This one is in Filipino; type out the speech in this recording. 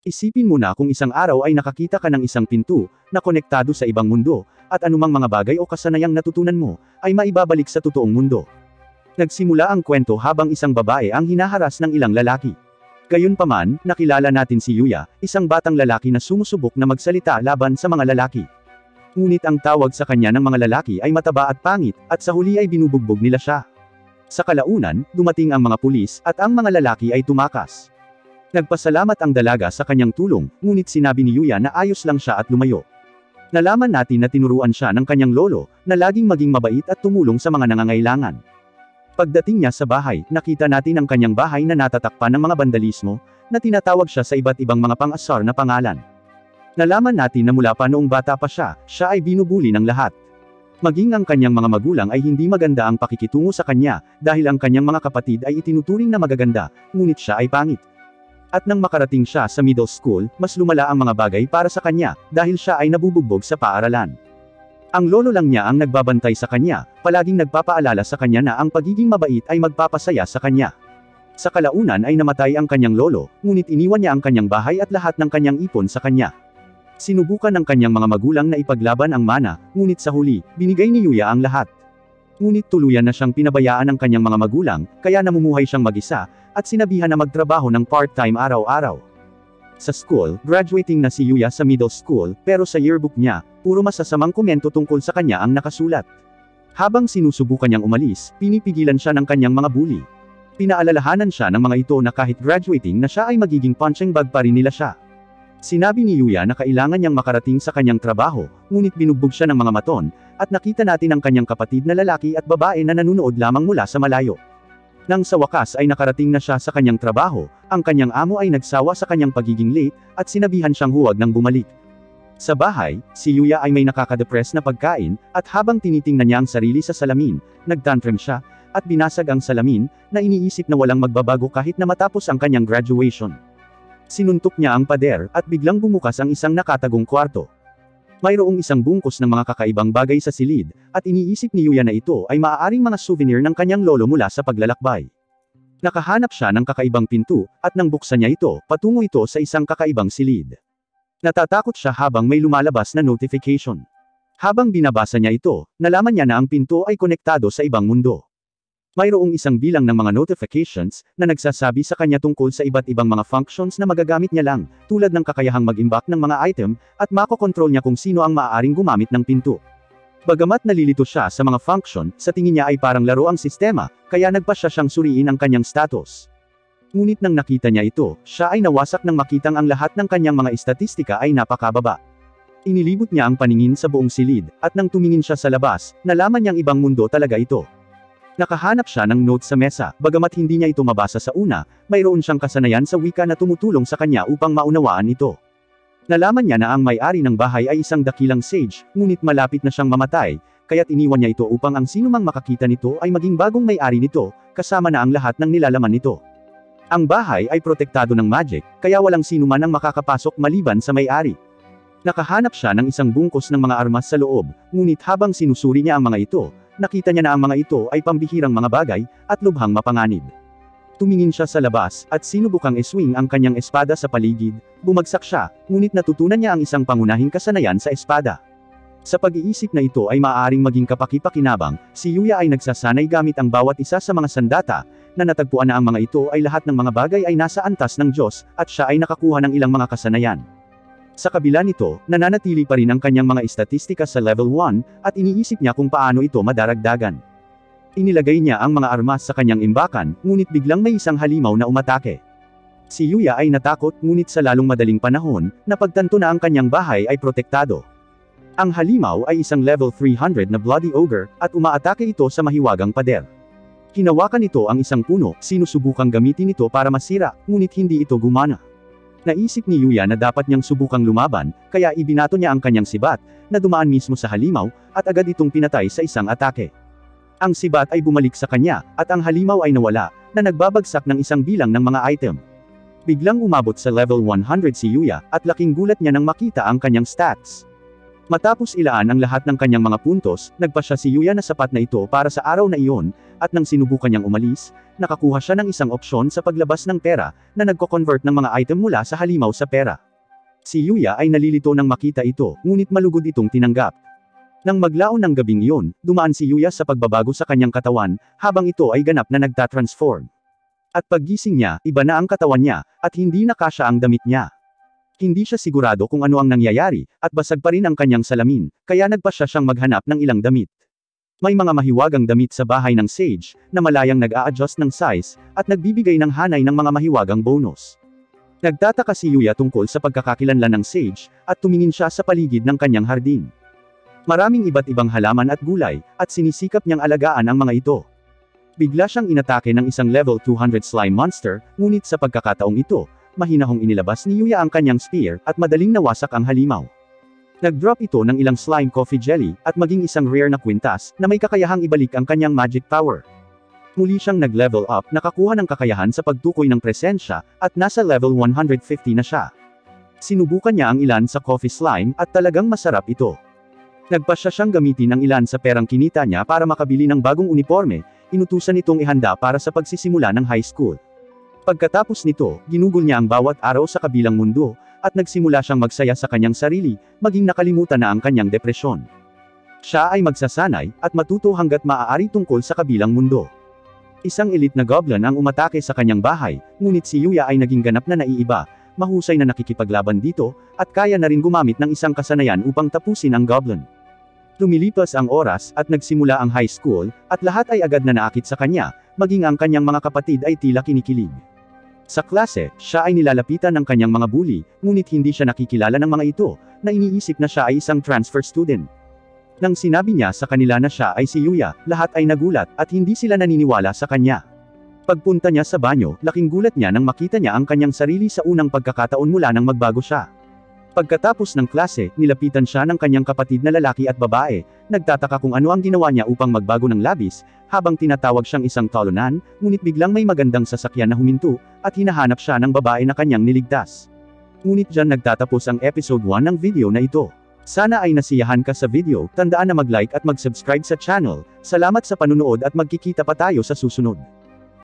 Isipin mo na kung isang araw ay nakakita ka ng isang pinto, na konektado sa ibang mundo, at anumang mga bagay o kasanayang natutunan mo, ay maibabalik sa totoong mundo. Nagsimula ang kwento habang isang babae ang hinaharas ng ilang lalaki. Gayunpaman, nakilala natin si Yuya, isang batang lalaki na sumusubok na magsalita laban sa mga lalaki. Ngunit ang tawag sa kanya ng mga lalaki ay mataba at pangit, at sa huli ay binubugbog nila siya. Sa kalaunan, dumating ang mga pulis, at ang mga lalaki ay tumakas. Nagpasalamat ang dalaga sa kanyang tulong, ngunit sinabi ni Yuya na ayos lang siya at lumayo. Nalaman natin na tinuruan siya ng kanyang lolo, na laging maging mabait at tumulong sa mga nangangailangan. Pagdating niya sa bahay, nakita natin ang kanyang bahay na natatakpan ng mga bandalismo, na tinatawag siya sa iba't ibang mga pang-asar na pangalan. Nalaman natin na mula pa noong bata pa siya ay binubuli ng lahat. Maging ang kanyang mga magulang ay hindi maganda ang pakikitungo sa kanya, dahil ang kanyang mga kapatid ay itinuturing na magaganda, ngunit siya ay pangit. At nang makarating siya sa middle school, mas lumala ang mga bagay para sa kanya, dahil siya ay nabubugbog sa paaralan. Ang lolo lang niya ang nagbabantay sa kanya, palaging nagpapaalala sa kanya na ang pagiging mabait ay magpapasaya sa kanya. Sa kalaunan ay namatay ang kanyang lolo, ngunit iniwan niya ang kanyang bahay at lahat ng kanyang ipon sa kanya. Sinubukan ng kanyang mga magulang na ipaglaban ang mana, ngunit sa huli, binigay ni Yuya ang lahat. Ngunit tuluyan na siyang pinabayaan ng kanyang mga magulang, kaya namumuhay siyang mag-isa, at sinabihan na magtrabaho ng part-time araw-araw. Sa school, graduating na si Yuya sa middle school, pero sa yearbook niya, puro masasamang komento tungkol sa kanya ang nakasulat. Habang sinusubukan niyang umalis, pinipigilan siya ng kanyang mga bully. Pinaalalahanan siya ng mga ito na kahit graduating na siya ay magiging punching bag pa rin nila siya. Sinabi ni Yuya na kailangan niyang makarating sa kanyang trabaho, ngunit binugbog siya ng mga maton, at nakita natin ang kanyang kapatid na lalaki at babae na nanunood lamang mula sa malayo. Nang sa wakas ay nakarating na siya sa kanyang trabaho, ang kanyang amo ay nagsawa sa kanyang pagiging late, at sinabihan siyang huwag nang bumalik. Sa bahay, si Yuya ay may nakakadepress na pagkain, at habang tinitingnan niya ang sarili sa salamin, nagtantrum siya, at binasag ang salamin, na iniisip na walang magbabago kahit na matapos ang kanyang graduation. Sinuntok niya ang pader, at biglang bumukas ang isang nakatagong kwarto. Mayroong isang bungkus ng mga kakaibang bagay sa silid, at iniisip ni Yuya na ito ay maaaring mga souvenir ng kanyang lolo mula sa paglalakbay. Nakahanap siya ng kakaibang pinto, at nang buksan niya ito, patungo ito sa isang kakaibang silid. Natatakot siya habang may lumalabas na notification. Habang binabasa niya ito, nalaman niya na ang pinto ay konektado sa ibang mundo. Mayroong isang bilang ng mga notifications, na nagsasabi sa kanya tungkol sa iba't ibang mga functions na magagamit niya lang, tulad ng kakayahang mag-imbak ng mga item, at makokontrol niya kung sino ang maaaring gumamit ng pinto. Bagamat nalilito siya sa mga function, sa tingin niya ay parang laro ang sistema, kaya nagpasya siyang suriin ang kanyang status. Ngunit nang nakita niya ito, siya ay nawasak nang makitang ang lahat ng kanyang mga estatistika ay napakababa. Inilibot niya ang paningin sa buong silid, at nang tumingin siya sa labas, nalaman niyang ibang mundo talaga ito. Nakahanap siya ng note sa mesa, bagamat hindi niya ito mabasa sa una, mayroon siyang kasanayan sa wika na tumutulong sa kanya upang maunawaan ito. Nalaman niya na ang may-ari ng bahay ay isang dakilang sage, ngunit malapit na siyang mamatay, kaya't iniwan niya ito upang ang sinumang makakita nito ay maging bagong may-ari nito, kasama na ang lahat ng nilalaman nito. Ang bahay ay protektado ng magic, kaya walang sinuman ang makakapasok maliban sa may-ari. Nakahanap siya ng isang bungkus ng mga armas sa loob, ngunit habang sinusuri niya ang mga ito, nakita niya na ang mga ito ay pambihirang mga bagay, at lubhang mapanganib. Tumingin siya sa labas, at sinubukang iswing ang kanyang espada sa paligid, bumagsak siya, ngunit natutunan niya ang isang pangunahing kasanayan sa espada. Sa pag-iisip na ito ay maaaring maging kapaki-pakinabang, si Yuya ay nagsasanay gamit ang bawat isa sa mga sandata, na natagpuan na ang mga ito ay lahat ng mga bagay ay nasa antas ng Diyos, at siya ay nakakuha ng ilang mga kasanayan. Sa kabila nito, nananatili pa rin ang kanyang mga estatistika sa level 1, at iniisip niya kung paano ito madaragdagan. Inilagay niya ang mga armas sa kanyang imbakan, ngunit biglang may isang halimaw na umatake. Si Yuya ay natakot, ngunit sa lalong madaling panahon, napagtanto na ang kanyang bahay ay protektado. Ang halimaw ay isang level 300 na Bloody Ogre, at umaatake ito sa mahiwagang pader. Hinawakan ito ang isang puno, sinusubukang gamitin ito para masira, ngunit hindi ito gumana. Naisip ni Yuya na dapat niyang subukang lumaban, kaya ibinato niya ang kanyang sibat, na dumaan mismo sa halimaw, at agad itong pinatay sa isang atake. Ang sibat ay bumalik sa kanya, at ang halimaw ay nawala, na nagbabagsak ng isang bilang ng mga item. Biglang umabot sa level 100 si Yuya, at laking gulat niya nang makita ang kanyang stats. Matapos ilaan ang lahat ng kanyang mga puntos, nagpasya si Yuya na sapat na ito para sa araw na iyon, at nang sinubukan niyang umalis, nakakuha siya ng isang opsyon sa paglabas ng pera, na nagko-convert ng mga item mula sa halimaw sa pera. Si Yuya ay nalilito nang makita ito, ngunit malugod itong tinanggap. Nang maglaon ng gabing iyon, dumaan si Yuya sa pagbabago sa kanyang katawan, habang ito ay ganap na nagtatransform. At paggising niya, iba na ang katawan niya, at hindi na kasya ang damit niya. Hindi siya sigurado kung ano ang nangyayari, at basag pa rin ang kanyang salamin, kaya nagpasya siyang maghanap ng ilang damit. May mga mahiwagang damit sa bahay ng Sage, na malayang nag-a-adjust ng size, at nagbibigay ng hanay ng mga mahiwagang bonus. Nagtataka si Yuya tungkol sa pagkakakilanlan ng Sage, at tumingin siya sa paligid ng kanyang hardin. Maraming iba't ibang halaman at gulay, at sinisikap niyang alagaan ang mga ito. Bigla siyang inatake ng isang level 200 slime monster, ngunit sa pagkakataong ito, mahinahong inilabas ni Yuya ang kanyang spear, at madaling nawasak ang halimaw. Nag-drop ito ng ilang slime coffee jelly, at maging isang rare na kwintas, na may kakayahang ibalik ang kanyang magic power. Muli siyang nag-level up, nakakuha ng kakayahan sa pagtukoy ng presensya, at nasa level 150 na siya. Sinubukan niya ang ilan sa coffee slime, at talagang masarap ito. Nagpasya siyang gamitin ang ilan sa perang kinita niya para makabili ng bagong uniforme, inutusan itong ihanda para sa pagsisimula ng high school. Pagkatapos nito, ginugol niya ang bawat araw sa kabilang mundo, at nagsimula siyang magsaya sa kanyang sarili, maging nakalimutan na ang kanyang depresyon. Siya ay magsasanay, at matuto hanggat maaari tungkol sa kabilang mundo. Isang elite na goblin ang umatake sa kanyang bahay, ngunit si Yuya ay naging ganap na naiiba, mahusay na nakikipaglaban dito, at kaya na rin gumamit ng isang kasanayan upang tapusin ang goblin. Lumilipas ang oras, at nagsimula ang high school, at lahat ay agad na naakit sa kanya, maging ang kanyang mga kapatid ay tila kinikilig. Sa klase, siya ay nilalapitan ng kanyang mga bully, ngunit hindi siya nakikilala ng mga ito, na iniisip na siya ay isang transfer student. Nang sinabi niya sa kanila na siya ay si Yuya, lahat ay nagulat, at hindi sila naniniwala sa kanya. Pagpunta niya sa banyo, laking gulat niya nang makita niya ang kanyang sarili sa unang pagkakataon mula nang magbago siya. Pagkatapos ng klase, nilapitan siya ng kanyang kapatid na lalaki at babae, nagtataka kung ano ang ginawa niya upang magbago ng labis, habang tinatawag siyang isang talonan, ngunit biglang may magandang sasakyan na huminto, at hinahanap siya ng babae na kanyang niligtas. Ngunit dyan nagtatapos ang episode 1 ng video na ito. Sana ay nasiyahan ka sa video, tandaan na mag-like at mag-subscribe sa channel. Salamat sa panunood at magkikita pa tayo sa susunod.